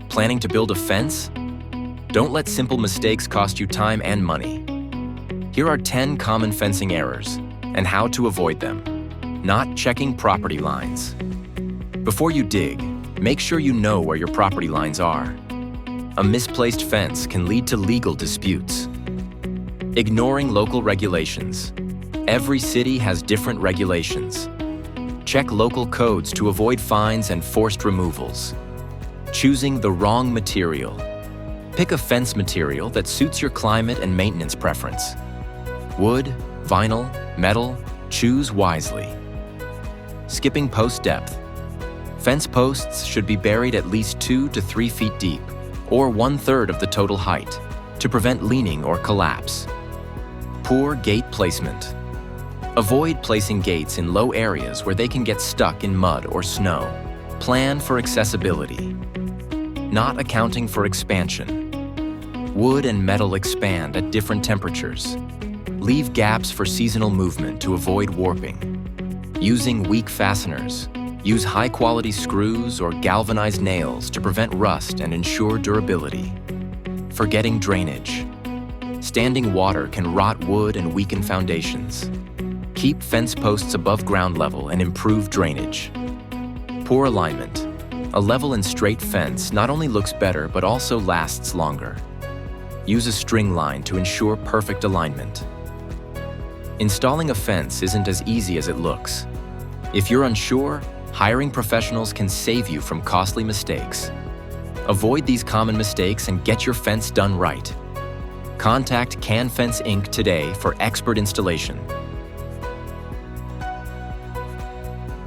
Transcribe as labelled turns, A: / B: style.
A: Planning to build a fence? Don't let simple mistakes cost you time and money. Here are 10 common fencing errors and how to avoid them. Not checking property lines. Before you dig, make sure you know where your property lines are. A misplaced fence can lead to legal disputes. Ignoring local regulations. Every city has different regulations. Check local codes to avoid fines and forced removals. Choosing the wrong material. Pick a fence material that suits your climate and maintenance preference. Wood, vinyl, metal, choose wisely. Skipping post depth. Fence posts should be buried at least 2 to 3 feet deep, or 1/3 of the total height, to prevent leaning or collapse. Poor gate placement. Avoid placing gates in low areas where they can get stuck in mud or snow. Plan for accessibility. Not accounting for expansion. Wood and metal expand at different temperatures. Leave gaps for seasonal movement to avoid warping. Using weak fasteners. Use high-quality screws or galvanized nails to prevent rust and ensure durability. Forgetting drainage. Standing water can rot wood and weaken foundations. Keep fence posts above ground level and improve drainage. Poor alignment. A level and straight fence not only looks better but also lasts longer. Use a string line to ensure perfect alignment. Installing a fence isn't as easy as it looks. If you're unsure, hiring professionals can save you from costly mistakes. Avoid these common mistakes and get your fence done right. Contact CanFence Inc. today for expert installation.